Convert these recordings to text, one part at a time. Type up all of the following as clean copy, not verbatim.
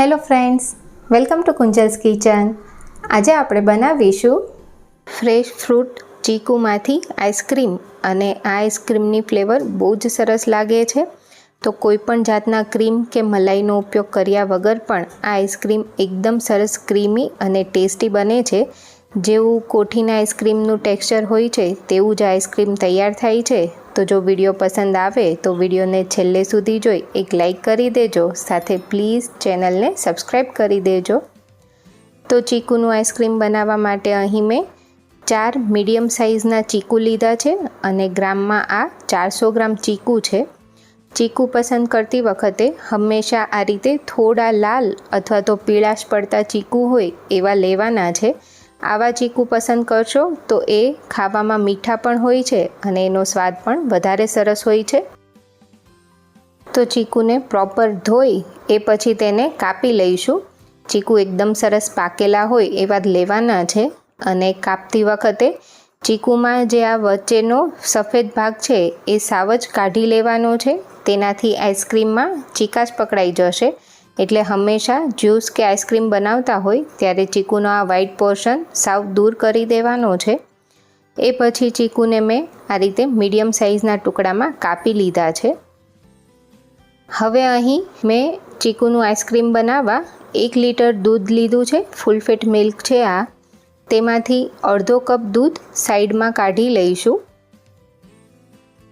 Hello friends, welcome to Kunjal's kitchen. આજે આપણે બનાવીશું ફ્રેશ ફ્રૂટ ચીકુમાંથી આઈસ્ક્રીમ. અને આ આઈસ્ક્રીમની ફ્લેવર બહુ જ સરસ લાગે છે. તો કોઈ પણ જાતના ક્રીમ કે મલાઈનો ઉપયોગ કર્યા વગર પણ આ આઈસ્ક્રીમ એકદમ સરસ ક્રીમી અને ટેસ્ટી બને છે. જેવું કોઠીના આઈસ્ક્રીમનું ટેક્સચર હોય છે તેવું જ આઈસ્ક્રીમ તૈયાર થાય છે. તો જો વિડીયો પસંદ આવે તો વિડીયોને છેલ્લે સુધી જોઈ એક લાઈક કરી દેજો. સાથે પ્લીઝ ચેનલને સબસ્ક્રાઈબ કરી દેજો. તો ચીકુનું આઈસ્ક્રીમ બનાવવા માટે અહીં મેં 4 મીડિયમ સાઇઝના ચીકુ લીધા છે અને ગ્રામમાં આ 400 ગ્રામ ચીકુ છે. ચીકુ પસંદ કરતી વખતે હંમેશા આ રીતે થોડા લાલ અથવા તો પીળાશ પડતા ચીકુ હોય એવા લેવાના છે. આવા ચીકુ પસંદ કરશો તો એ ખાવામાં મીઠા પણ હોય છે અને એનો સ્વાદ પણ વધારે સરસ હોય છે. તો ચીકુને પ્રોપર ધોઈ એ પછી તેને કાપી લઈશું. ચીકુ એકદમ સરસ પાકેલા હોય એવા જ લેવાના છે. અને કાપતી વખતે ચીકુમાં જે આ વચ્ચેનો સફેદ ભાગ છે એ સાવ જ કાઢી લેવાનો છે. તેનાથી આઈસ્ક્રીમમાં ચીકાશ પકડાઈ જશે. એટલે હંમેશા જ્યુસ કે આઈસ્ક્રીમ બનાવતા હોય ત્યારે ચીકુનો આ વ્હાઈટ પોર્શન સાવ દૂર કરી દેવાનો છે. એ પછી ચીકુને મેં આ રીતે મીડિયમ સાઇઝના ટુકડામાં કાપી લીધા છે. હવે અહીં મેં ચીકુનું આઈસ્ક્રીમ બનાવવા 1 લીટર દૂધ લીધું છે. ફૂલ ફેટ મિલ્ક છે આ. તેમાંથી અડધો કપ દૂધ સાઈડમાં કાઢી લઈશું.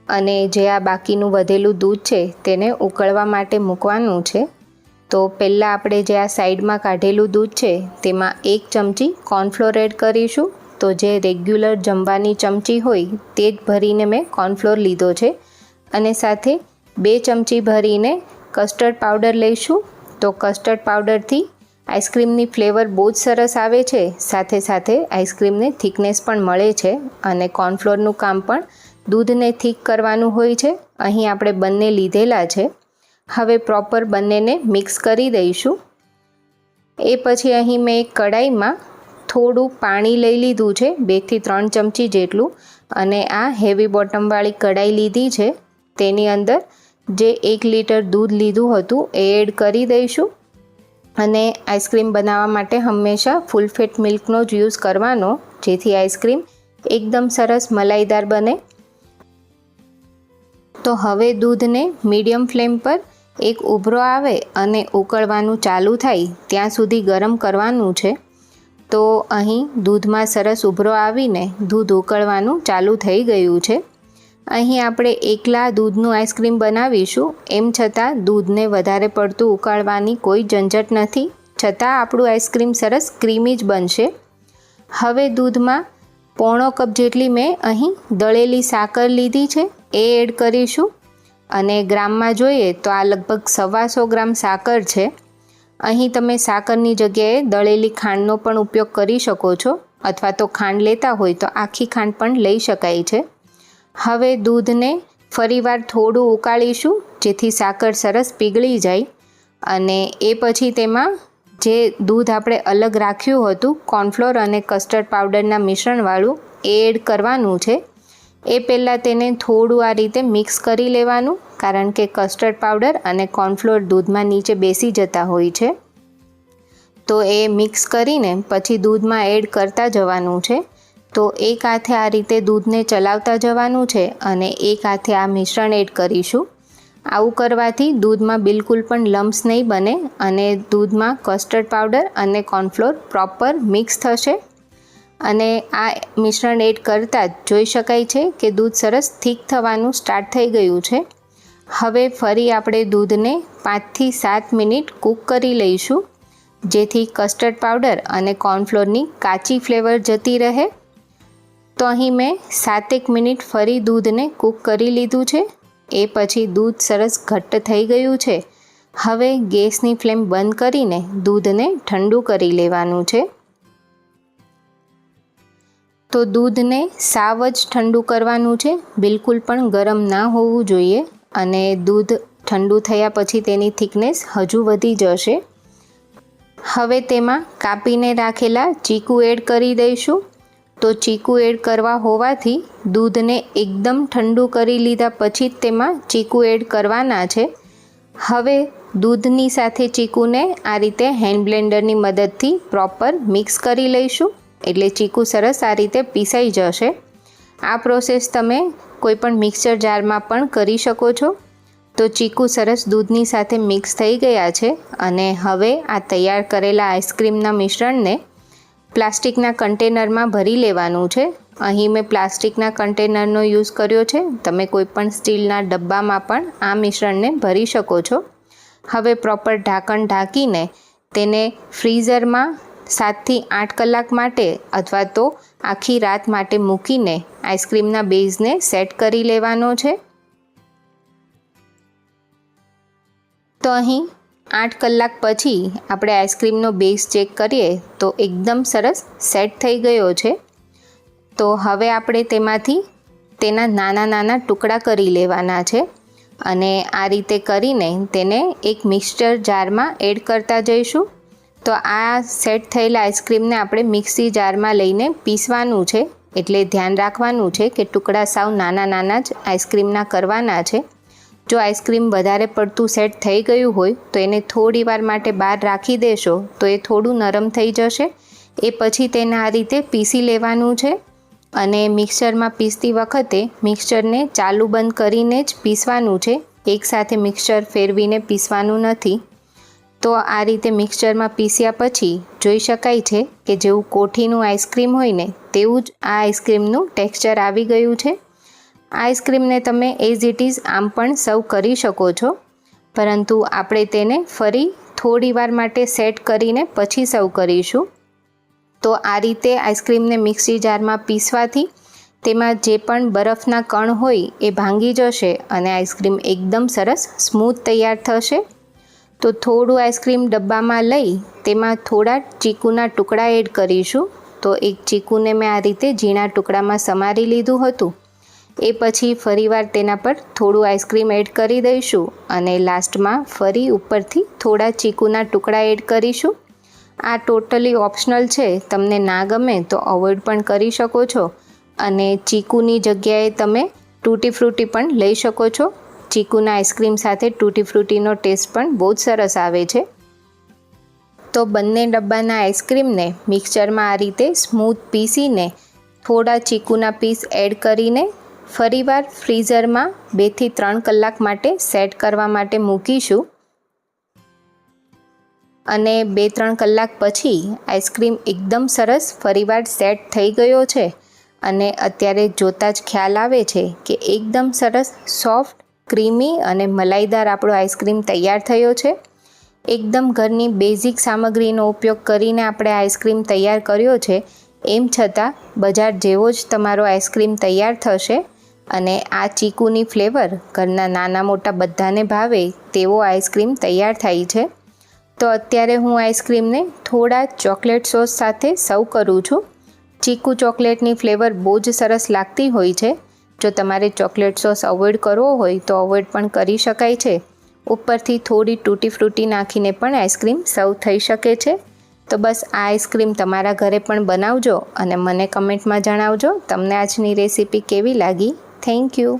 અને જે આ બાકીનું વધેલું દૂધ છે તેને ઉકળવા માટે મૂકવાનું છે. તો પહેલાં આપણે જે આ સાઈડમાં કાઢેલું દૂધ છે તેમાં 1 ચમચી કોર્નફ્લોર એડ કરીશું. તો જે રેગ્યુલર જમવાની ચમચી હોય તે જ ભરીને મેં કોર્નફ્લોર લીધો છે. અને સાથે 2 ચમચી ભરીને કસ્ટર્ડ પાવડર લઈશું. તો કસ્ટર્ડ પાવડરથી આઈસ્ક્રીમની ફ્લેવર બહુ જ સરસ આવે છે. સાથે સાથે આઈસ્ક્રીમને થિકનેસ પણ મળે છે. અને કોર્નફ્લોરનું કામ પણ દૂધને થીક કરવાનું હોય છે. અહીં આપણે બંને લીધેલા છે. હવે પ્રોપર બંનેને મિક્સ કરી દઈશું. એ પછી અહીં મેં એક કડાઈમાં થોડું પાણી લઈ લીધું છે, 2 થી 3 ચમચી જેટલું. અને આ હેવી બોટમવાળી કડાઈ લીધી છે. તેની અંદર જે 1 લીટર દૂધ લીધું હતું એ એડ કરી દઈશું. અને આઈસ્ક્રીમ બનાવવા માટે હંમેશા ફૂલ ફેટ મિલ્કનો જ યુઝ કરવાનો, જેથી આઈસ્ક્રીમ એકદમ સરસ મલાઈદાર બને. તો હવે દૂધને મીડિયમ ફ્લેમ પર એક ઉભરો આવે અને ઉકળવાનું ચાલુ થાય ત્યાં સુધી ગરમ કરવાનું છે. તો અહીં દૂધમાં સરસ ઉભરો આવીને દૂધ ઉકળવાનું ચાલુ થઈ ગયું છે. અહીં આપણે એકલા દૂધનું આઈસ્ક્રીમ બનાવીશું. એમ છતાં દૂધને વધારે પડતું ઉકાળવાની કોઈ ઝંઝટ નથી. છતાં આપણું આઈસ્ક્રીમ સરસ ક્રીમી જ બનશે. હવે દૂધમાં પોણો કપ જેટલી મેં અહીં દળેલી સાકર લીધી છે એ એડ કરીશું. અને ગ્રામમાં જોઈએ તો આ લગભગ 125 ગ્રામ સાકર છે. અહીં તમે સાકરની જગ્યાએ દળેલી ખાંડનો પણ ઉપયોગ કરી શકો છો, અથવા તો ખાંડ લેતા હોય તો આખી ખાંડ પણ લઈ શકાય છે. હવે દૂધને ફરીવાર થોડું ઉકાળીશું, જેથી સાકર સરસ પીગળી જાય. અને એ પછી તેમાં જે દૂધ આપણે અલગ રાખ્યું હતું કોર્નફ્લોર અને કસ્ટર્ડ પાવડરના મિશ્રણવાળું એ એડ કરવાનું છે. એ પહેલાં તેને થોડું આ રીતે મિક્સ કરી લેવાનું, કારણ કે કસ્ટર્ડ પાવડર અને કોર્નફ્લોર દૂધમાં નીચે બેસી જતા હોય છે. તો એ મિક્સ કરીને પછી દૂધમાં એડ કરતા જવાનું છે. તો એક હાથે આ રીતે દૂધને ચલાવતા જવાનું છે અને એક હાથે આ મિશ્રણ એડ કરીશું. આવું કરવાથી દૂધમાં બિલકુલ પણ લમ્સ નહીં બને અને દૂધમાં કસ્ટર્ડ પાવડર અને કોર્નફ્લોર પ્રોપર મિક્સ થશે. અને આ મિશ્રણ એડ કરતાં જ જોઈ શકાય છે કે દૂધ સરસ થીક થવાનું સ્ટાર્ટ થઈ ગયું છે. હવે ફરી આપણે દૂધને 5 થી 7 મિનિટ કૂક કરી લઈશું, જેથી કસ્ટર્ડ પાવડર અને કોર્નફ્લોરની કાચી ફ્લેવર જતી રહે. તો અહીં મેં 7 મિનિટ ફરી દૂધને કૂક કરી લીધું છે. એ પછી દૂધ સરસ ઘટ્ટ થઈ ગયું છે. હવે ગેસની ફ્લેમ બંધ કરીને દૂધને ઠંડુ કરી લેવાનું છે. તો દૂધને સાવ જ ઠંડુ કરવાનું છે, બિલકુલ પણ ગરમ ના હોવું જોઈએ. અને દૂધ ઠંડુ થયા પછી તેની થિકનેસ હજુ વધી જશે. હવે તેમાં કાપીને રાખેલા ચીકુ એડ કરી દઈશું. તો ચીકુ એડ કરવા હોવાથી દૂધને એકદમ ઠંડુ કરી લીધા પછી જ તેમાં ચીકુ એડ કરવાના છે. હવે દૂધની સાથે ચીકુને આ રીતે હેન્ડ બ્લેન્ડરની મદદથી પ્રોપર મિક્સ કરી લઈશું, એટલે ચીકુ સરસ આ રીતે પીસાઈ જશે. આ પ્રોસેસ તમે કોઈપણ મિક્સર જારમાં પણ કરી શકો છો. તો ચીકુ સરસ દૂધની સાથે મિક્સ થઈ ગયા છે અને હવે આ તૈયાર કરેલા આઈસ્ક્રીમના મિશ્રણને પ્લાસ્ટિકના કન્ટેનરમાં ભરી લેવાનું છે. અહીં મેં પ્લાસ્ટિકના કન્ટેનરનો યુઝ કર્યો છે. તમે કોઈપણ સ્ટીલના ડબ્બામાં પણ આ મિશ્રણને ભરી શકો છો. હવે પ્રોપર ઢાંકણ ઢાંકીને તેને ફ્રીઝરમાં 7થી 8 કલાક માટે અથવા તો આખી રાત માટે મૂકીને આઈસ્ક્રીમના બેઝને સેટ કરી લેવાનો છે. તો અહીં 8 કલાક પછી આપણે આઈસ્ક્રીમનો બેઝ ચેક કરીએ તો એકદમ સરસ સેટ થઈ ગયો છે. તો હવે આપણે તેમાંથી તેના નાના નાના ટુકડા કરી લેવાના છે અને આ રીતે કરીને તેને એક મિક્સર જારમાં એડ કરતા જઈશું. તો આ સેટ થયેલા આઈસ્ક્રીમને આપણે મિક્સી જારમાં લઈને પીસવાનું છે, એટલે ધ્યાન રાખવાનું છે કે ટુકડા સાવ નાના નાના જ આઈસ્ક્રીમના કરવાના છે. જો આઈસ્ક્રીમ વધારે પડતું સેટ થઈ ગયું હોય તો એને થોડી વાર માટે બહાર રાખી દેશો તો એ થોડું નરમ થઈ જશે. એ પછી તેને આ રીતે પીસી લેવાનું છે અને મિક્સરમાં પીસતી વખતે મિક્સરને ચાલુ બંધ કરીને જ પીસવાનું છે, એકસાથે મિક્સર ફેરવીને પીસવાનું નથી. તો આ રીતે મિક્સરમાં પીસ્યા પછી જોઈ શકાય છે કે જેવું કોઠીનું આઈસ્ક્રીમ હોય ને તેવું જ આ આઈસ્ક્રીમનું ટેક્સચર આવી ગયું છે. આઈસ્ક્રીમને તમે એઝ ઇટ ઇઝ આમ પણ સર્વ કરી શકો છો, પરંતુ આપણે તેને ફરી થોડી વાર માટે સેટ કરીને પછી સર્વ કરીશું. તો આ રીતે આઈસ્ક્રીમને મિક્સી જારમાં પીસવાથી તેમાં જે પણ બરફના કણ હોય એ ભાંગી જશે અને આઈસ્ક્રીમ એકદમ સરસ સ્મૂથ તૈયાર થશે. તો થોડું આઈસ્ક્રીમ ડબ્બામાં લઈ તેમાં થોડા ચીકુના ટુકડા એડ કરીશું. તો એક ચીકુને મેં આ રીતે ઝીણા ટુકડામાં સમારી લીધું હતું. એ પછી ફરીવાર તેના પર થોડું આઈસ્ક્રીમ એડ કરી દઈશું અને લાસ્ટમાં ફરી ઉપરથી થોડા ચીકુના ટુકડા એડ કરીશું. આ ટોટલી ઓપ્શનલ છે, તમને ના ગમે તો અવોઇડ પણ કરી શકો છો અને ચીકુની જગ્યાએ તમે ટૂટી ફ્રૂટી પણ લઈ શકો છો. ચીકુના આઈસ્ક્રીમ સાથે ટૂટી ફ્રૂટીનો ટેસ્ટ પણ બહુ જ સરસ આવે છે. તો બંને ડબ્બાના આઈસ્ક્રીમને મિક્સરમાં આ રીતે સ્મૂથ પીસીને થોડા ચીકુના પીસ એડ કરીને ફરીવાર ફ્રીઝરમાં 2 થી 3 કલાક માટે સેટ કરવા માટે મૂકીશું અને 2-3 કલાક પછી આઈસ્ક્રીમ એકદમ સરસ ફરીવાર સેટ થઈ ગયો છે અને અત્યારે જોતાં જ ખ્યાલ આવે છે કે એકદમ સરસ સોફ્ટ, ક્રીમી અને મલાઈદાર આપણો આઈસ્ક્રીમ તૈયાર થયો છે. એકદમ ઘરની બેઝિક સામગ્રીનો ઉપયોગ કરીને આપણે આઈસ્ક્રીમ તૈયાર કર્યો છે, એમ છતાં બજાર જેવો જ તમારો આઈસ્ક્રીમ તૈયાર થશે અને આ ચીકુની ફ્લેવર ઘરના નાના મોટા બધાને ભાવે તેવો આઈસ્ક્રીમ તૈયાર થાય છે. તો અત્યારે હું આઈસ્ક્રીમને થોડા ચોકલેટ સોસ સાથે સર્વ કરું છું. ચીકુ ચોકલેટની ફ્લેવર બહુ જ સરસ લાગતી હોય છે. જો તમારે ચોકલેટ સોસ અવોઇડ કરવો હોય તો અવોઇડ પણ કરી શકાય છે. ઉપરથી થોડી ટૂટી ફ્રૂટી નાખીને પણ આઈસ્ક્રીમ સર્વ થઈ શકે છે. તો બસ આ આઈસ્ક્રીમ તમારા ઘરે પણ બનાવજો અને મને કમેન્ટમાં જણાવજો તમને આજની રેસીપી કેવી લાગી. Thank you.